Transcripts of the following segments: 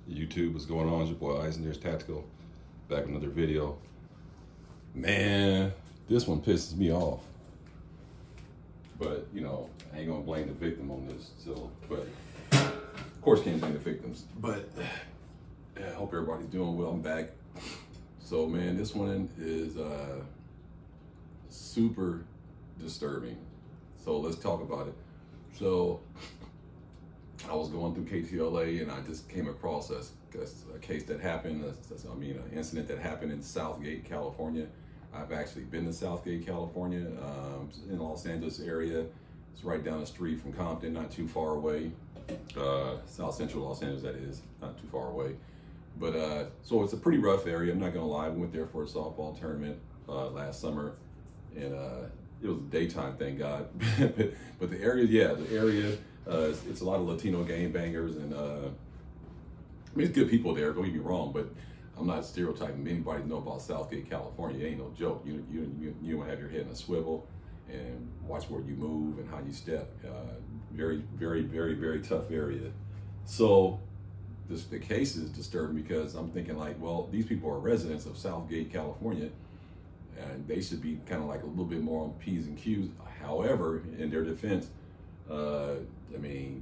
YouTube, what's going on? It's your boy Eisender's Tactical, back with another video. Man, this one pisses me off. But, you know, I ain't gonna blame the victim on this, so, but, of course can't blame the victims. But, I hope everybody's doing well. I'm back. So, man, this one is super disturbing. So let's talk about it. So, I was going through KTLA and I just came across a case that happened, an incident that happened in Southgate, California. I've actually been to Southgate, California, in the Los Angeles area. It's right down the street from Compton, not too far away. South Central Los Angeles, that is, not too far away. But, so it's a pretty rough area, I'm not gonna lie. We went there for a softball tournament last summer, and it was a daytime, thank God. But the area, yeah, the area, it's a lot of Latino gangbangers, and I mean, it's good people there, don't get me wrong, but I'm not stereotyping. Anybody know about Southgate, California, it ain't no joke. You don't have your head in a swivel and watch where you move and how you step. Very, very, very, very tough area. So the case is disturbing because I'm thinking like, well, these people are residents of Southgate, California, and they should be kind of like a little bit more on P's and Q's. However, in their defense, I mean,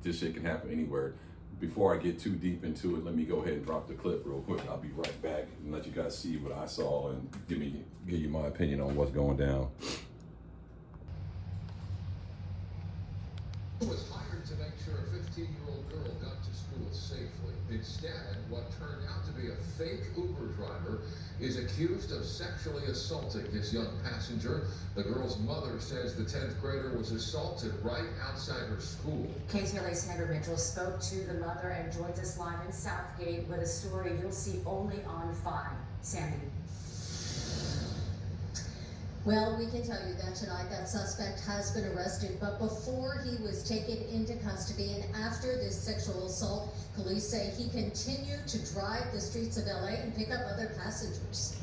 this shit can happen anywhere. Before I get too deep into it, let me go ahead and drop the clip real quick. I'll be right back and let you guys see what I saw and give you my opinion on what's going down. Was hired to make sure a 15-year-old girl got to school safely. Instead, what turned out to be a fake Uber driver is accused of sexually assaulting his young passenger. The girl's mother says the 10th grader was assaulted right outside her school. KTLA Sandra Mitchell spoke to the mother and joins us live in Southgate with a story you'll see only on 5. Sandy. Well, we can tell you that tonight that suspect has been arrested, but before he was taken into custody and after this sexual assault, police say he continued to drive the streets of LA and pick up other passengers.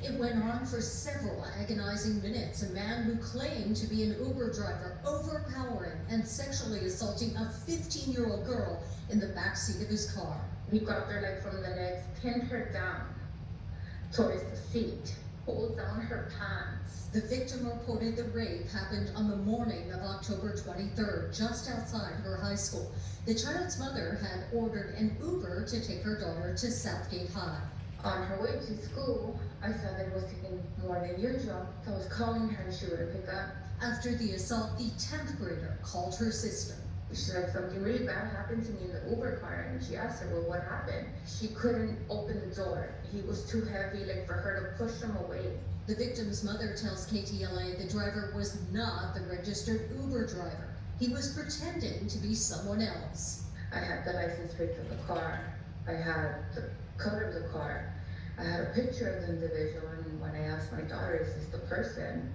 It went on for several agonizing minutes. A man who claimed to be an Uber driver overpowering and sexually assaulting a 15-year-old girl in the backseat of his car. He grabbed her leg from the legs, pinned her down towards the seat, pulled down her pants. The victim reported the rape happened on the morning of October 23rd, just outside her high school. The child's mother had ordered an Uber to take her daughter to Southgate High. On her way to school, I saw that it was taking more than usual, so I was calling her, she wouldn't pick up. After the assault, the 10th grader called her sister. She said something really bad happened to me in the Uber car, and she asked her, well, what happened? She couldn't open the door. He was too heavy, like for her to push him away. The victim's mother tells KTLA the driver was not the registered Uber driver. He was pretending to be someone else. I had the license plate of the car. I had the color of the car. I had a picture of the individual, and when I asked my daughter, is this the person?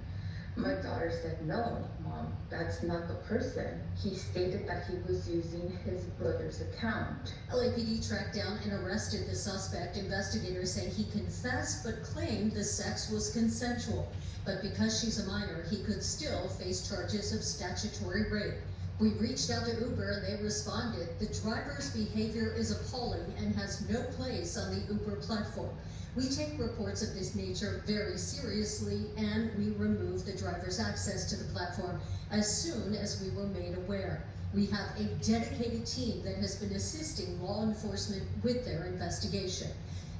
My daughter said, no, Mom, that's not the person. He stated that he was using his brother's account. LAPD tracked down and arrested the suspect. Investigators say he confessed but claimed the sex was consensual. But because she's a minor, he could still face charges of statutory rape. We reached out to Uber and they responded. The driver's behavior is appalling and has no place on the Uber platform. We take reports of this nature very seriously, and we remove the driver's access to the platform as soon as we were made aware. We have a dedicated team that has been assisting law enforcement with their investigation.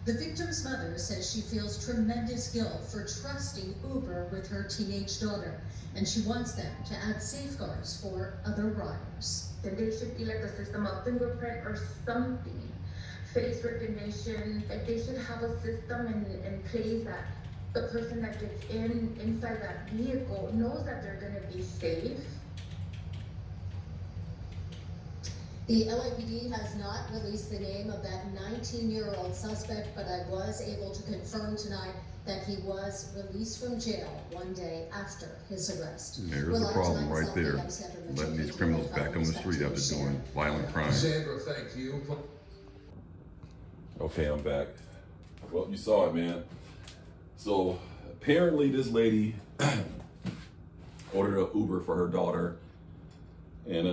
The victim's mother says she feels tremendous guilt for trusting Uber with her teenage daughter, and she wants them to add safeguards for other riders. Then there should be like a system of fingerprint or something. Face recognition, like they should have a system in place that the person that gets inside that vehicle knows that they're going to be safe. The LAPD has not released the name of that 19-year-old suspect, but I was able to confirm tonight that he was released from jail one day after his arrest. There's the problem right there, letting these criminals back on the street after doing violent crimes. Sandra, thank you. Okay, I'm back. Well, you saw it, man. So apparently this lady ordered an Uber for her daughter, and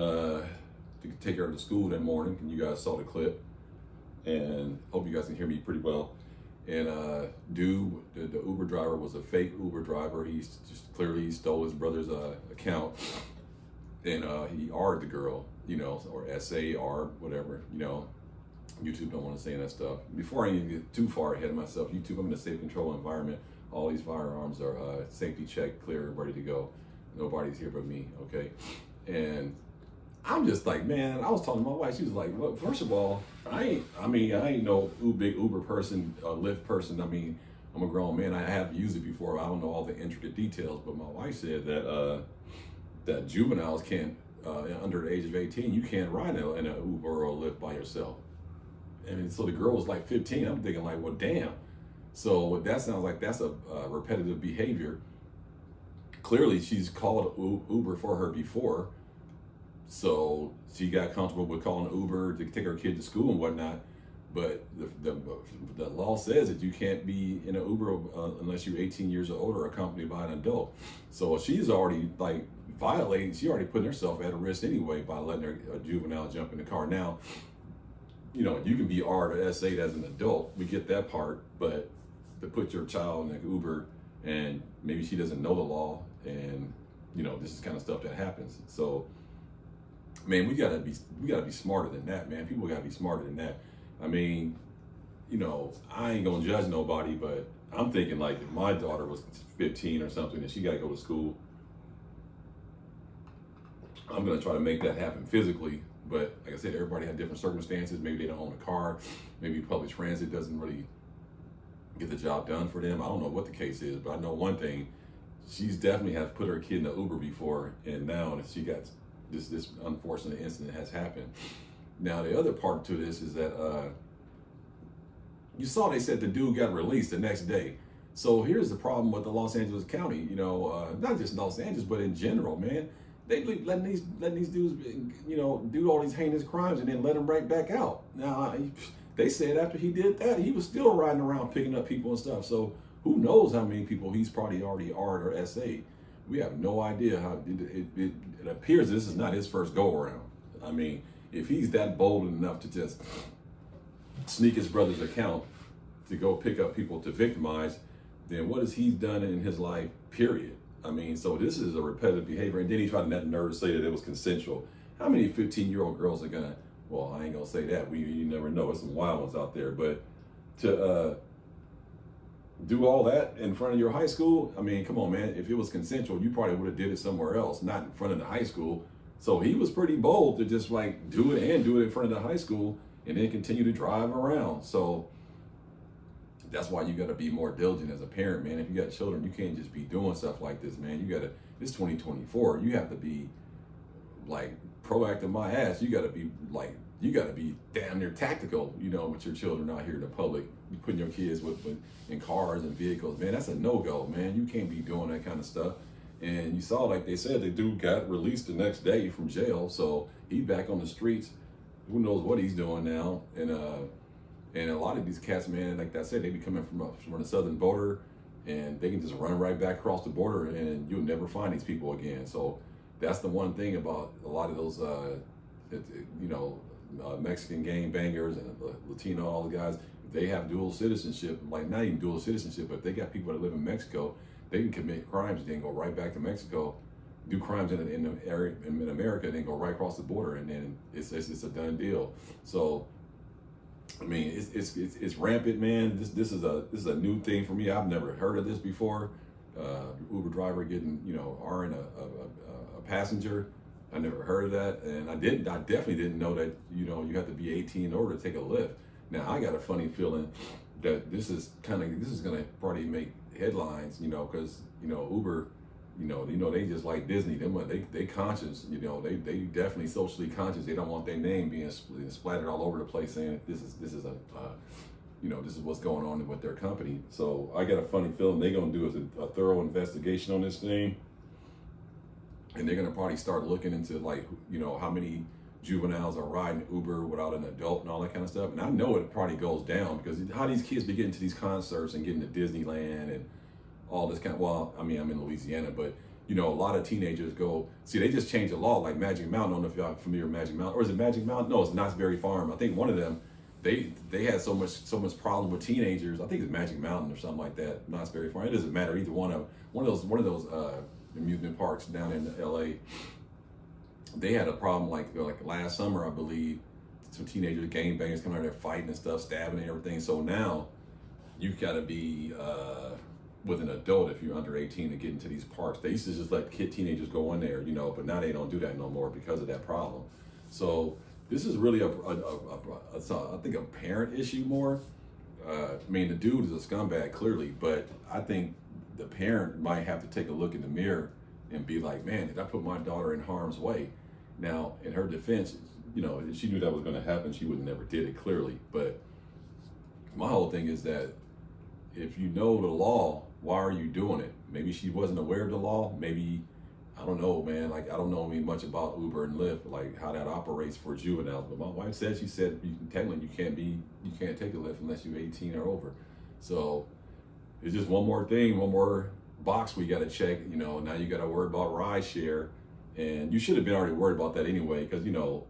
to take her to school that morning, and you guys saw the clip, and hope you guys can hear me pretty well. And dude, the Uber driver was a fake Uber driver. He just clearly stole his brother's account, and he R'd the girl, you know, or S-A-R, whatever, you know. YouTube don't want to say that stuff. Before I even get too far ahead of myself, YouTube, I'm in a safe control environment. All these firearms are safety checked, clear, ready to go. Nobody's here but me, okay? And I'm just like, man, I was talking to my wife. She was like, well, first of all, I ain't no big Uber person, Lyft person. I mean, I'm a grown man. I have used it before. I don't know all the intricate details, but my wife said that that juveniles can't, under the age of 18, you can't ride in an Uber or a Lyft by yourself. And so the girl was like 15. I'm thinking like, well, damn. So that sounds like that's a repetitive behavior. Clearly, she's called Uber for her before. So she got comfortable with calling Uber to take her kid to school and whatnot. But the law says that you can't be in an Uber unless you're 18 years or older, accompanied by an adult. So she's already like violating, she already putting herself at a risk anyway by letting a juvenile jump in the car. Now, you know, you can be R'd or S8 as an adult. We get that part, but to put your child in an Uber and maybe she doesn't know the law, and you know, this is kind of stuff that happens. So, man, we gotta be smarter than that, man. People gotta be smarter than that. I mean, you know, I ain't gonna judge nobody, but I'm thinking like if my daughter was 15 or something and she gotta go to school, I'm gonna try to make that happen physically. But like I said, everybody had different circumstances. Maybe they don't own a car. Maybe public transit doesn't really get the job done for them. I don't know what the case is, but I know one thing. She's definitely has put her kid in the Uber before, and now she got this unfortunate incident has happened. Now, the other part to this is that you saw they said the dude got released the next day. So here's the problem with the Los Angeles County, you know, not just Los Angeles, but in general, man. They letting these dudes, you know, do all these heinous crimes and then let them right back out. Now, they said after he did that, he was still riding around picking up people and stuff. So who knows how many people he's probably already R'd or S.A.'d. We have no idea how it appears this is not his first go around. I mean, if he's that bold enough to just sneak his brother's account to go pick up people to victimize, then what has he done in his life, period? I mean, so this is a repetitive behavior. And then he tried to net nerve to say that it was consensual. How many 15-year-old girls are gonna, well, I ain't gonna say that. You never know. There's some wild ones out there. But to do all that in front of your high school, I mean, come on, man. If it was consensual, you probably would have did it somewhere else, not in front of the high school. So he was pretty bold to just like do it in front of the high school and then continue to drive around. So that's why you got to be more diligent as a parent, man. If you got children, you can't just be doing stuff like this, man. You got to, it's 2024. You have to be like proactive my ass. You got to be like, you got to be damn near tactical, you know, with your children out here in the public. You putting your kids in cars and vehicles, man, that's a no-go, man. You can't be doing that kind of stuff. And you saw, like they said, the dude got released the next day from jail. So he's back on the streets. Who knows what he's doing now. And a lot of these cats, man, like I said, they be coming from the southern border, and they can just run right back across the border, and you'll never find these people again. So that's the one thing about a lot of those, you know, Mexican gang bangers and Latino, all the guys. They have dual citizenship, like not even dual citizenship, but they got people that live in Mexico. They can commit crimes and then go right back to Mexico, do crimes in the area in America, and then go right across the border, and then it's a done deal. So, I mean, it's rampant, man. This is a new thing for me. I've never heard of this before. Uber driver getting, you know, R'ing a passenger. I never heard of that, and I definitely didn't know that, you know, you have to be 18 in order to take a Lyft. Now I got a funny feeling that this is gonna probably make headlines, you know, because you know Uber, you know they just like Disney. They conscious, you know, they definitely socially conscious. They don't want their name being splattered all over the place saying this is a you know, this is what's going on with their company. So I got a funny feeling they're gonna do a thorough investigation on this thing, and they're gonna probably start looking into, like, you know, how many juveniles are riding Uber without an adult and all that kind of stuff. And I know it probably goes down because how these kids be getting to these concerts and getting to Disneyland and all this kind of, well, I mean, I'm in Louisiana, but you know, a lot of teenagers go, see, they just changed the law, like Magic Mountain. I don't know if y'all familiar with Magic Mountain, or is it Magic Mountain? No, it's Knott's Berry Farm. I think one of them, they had so much problem with teenagers. I think it's Magic Mountain or something like that. Knott's Berry Farm. It doesn't matter, either one of those amusement parks down in LA. They had a problem like last summer, I believe. Some teenagers, gangbangers coming out there fighting and stuff, stabbing and everything. So now you've got to be with an adult if you're under 18 to get into these parks. They used to just let teenagers go in there, you know, but now they don't do that no more because of that problem. So this is really I think a parent issue more. I mean, the dude is a scumbag clearly, but I think the parent might have to take a look in the mirror and be like, man, did I put my daughter in harm's way? Now, in her defense, you know, if she knew that was going to happen, she would have never did it, clearly. But my whole thing is that if you know the law, why are you doing it? Maybe she wasn't aware of the law. Maybe, I don't know, man. Like, I don't know much about Uber and Lyft, like how that operates for juveniles. But my wife said, technically you can't take a Lyft unless you're 18 or over. So it's just one more thing, one more box we got to check. You know, now you got to worry about ride share, and you should have been already worried about that anyway, because you know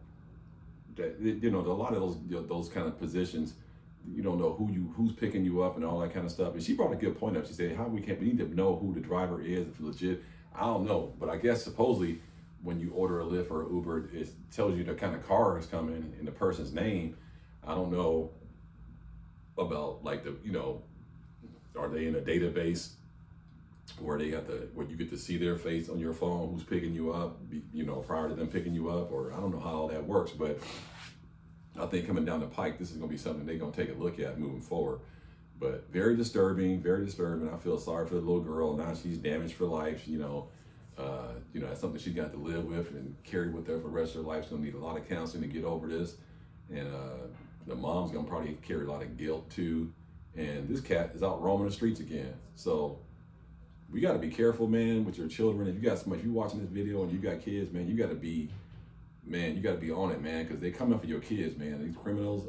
that, you know, a lot of those kind of positions, you don't know who's picking you up and all that kind of stuff. And she brought a good point up. She said, we need to know who the driver is, if it's legit. I don't know, but I guess supposedly when you order a Lyft or Uber, it tells you the kind of car is coming in the person's name. I don't know about like you know, are they in a database where you get to see their face on your phone, who's picking you up, you know, prior to them picking you up, or I don't know how all that works, but I think coming down the pike, this is going to be something they're going to take a look at moving forward. But very disturbing, very disturbing. I feel sorry for the little girl. Now she's damaged for life. You know, that's something she's got to live with and carry with her for the rest of her life. She's going to need a lot of counseling to get over this. And the mom's going to probably carry a lot of guilt too. And this cat is out roaming the streets again. So we got to be careful, man, with your children. If you're watching this video and you got kids, man, you got to be on it, man, because they coming for your kids, man. These criminals,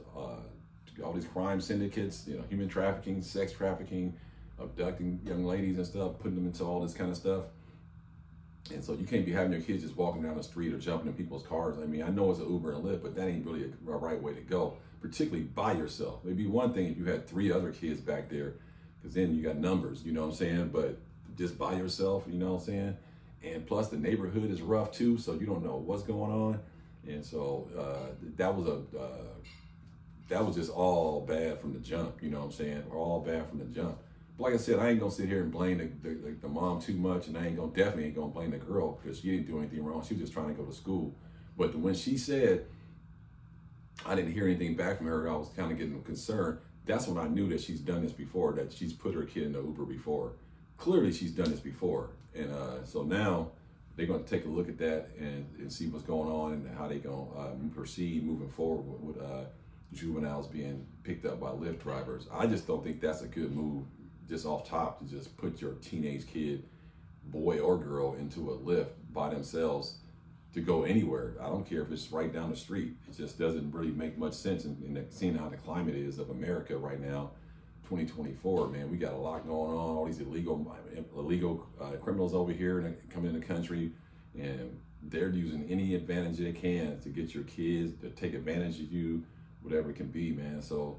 all these crime syndicates, you know, human trafficking, sex trafficking, abducting young ladies and stuff, putting them into all this kind of stuff. And so you can't be having your kids just walking down the street or jumping in people's cars. I mean, I know it's an Uber and a Lyft, but that ain't really a right way to go, particularly by yourself. It'd be one thing if you had 3 other kids back there, because then you got numbers, you know what I'm saying? But just by yourself, you know what I'm saying? And plus the neighborhood is rough too, so you don't know what's going on. And so that was just all bad from the jump, you know what I'm saying? All bad from the jump. But like I said, I ain't gonna sit here and blame the mom too much, and I definitely ain't gonna blame the girl, because she didn't do anything wrong. She was just trying to go to school. But when she said, I didn't hear anything back from her, I was kind of getting concerned. That's when I knew that she's done this before, that she's put her kid in the Uber before. Clearly she's done this before. And so now they're going to take a look at that and see what's going on and how they're going to proceed moving forward with juveniles being picked up by Lyft drivers. I just don't think that's a good move, just off top, to just put your teenage kid, boy or girl, into a Lyft by themselves to go anywhere. I don't care if it's right down the street. It just doesn't really make much sense in seeing how the climate is of America right now. 2024, man, we got a lot going on. All these illegal criminals over here coming in the country, and they're using any advantage they can to get your kids to take advantage of you, whatever it can be, man. So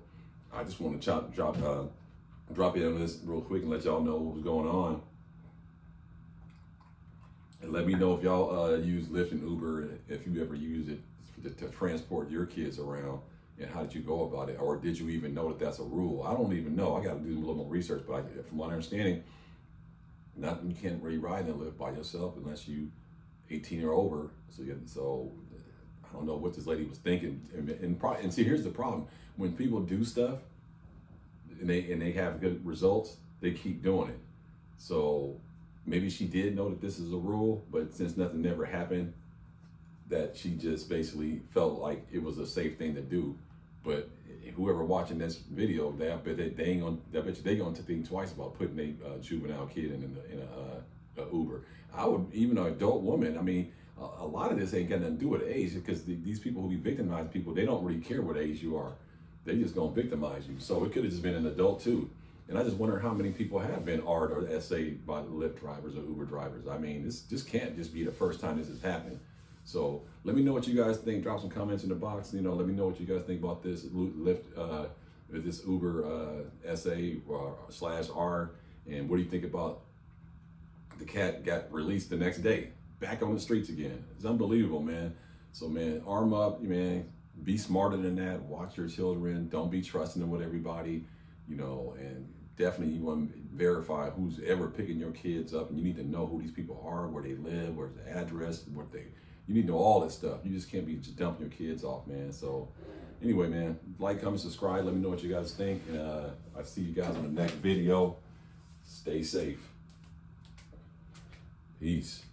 I just want to drop in on this real quick and let y'all know what's going on, and let me know if y'all use Lyft and Uber, if you ever use it to transport your kids around. And how did you go about it? Or did you even know that that's a rule? I don't even know. I got to do a little more research. But from my understanding, you can't really ride in a Lyft by yourself unless you 18 or over. So I don't know what this lady was thinking. And see, here's the problem: when people do stuff and they have good results, they keep doing it. So maybe she did know that this is a rule, but since nothing ever happened, that she just basically felt like it was a safe thing to do. But whoever watching this video, I bet they gonna think twice about putting a juvenile kid in a Uber. I would, even an adult woman. I mean, a lot of this ain't got nothing to do with age, because these people who be victimized people, they don't really care what age you are. They just gonna victimize you. So it could have just been an adult too. And I just wonder how many people have been R'd or SA'd by Lyft drivers or Uber drivers. I mean, this can't just be the first time this has happened. So let me know what you guys think. Drop some comments in the box. You know, let me know what you guys think about this Lyft, this Uber SA or /R. And what do you think about the cat got released the next day, back on the streets again? It's unbelievable, man. So, man, arm up, man. Be smarter than that. Watch your children. Don't be trusting them with everybody, you know, and definitely you want to verify who's ever picking your kids up, and you need to know who these people are, where they live, where's the address, you need to know all this stuff. You just can't be just dumping your kids off, man. So anyway, man, like, comment, subscribe. Let me know what you guys think. And I'll see you guys in the next video. Stay safe. Peace.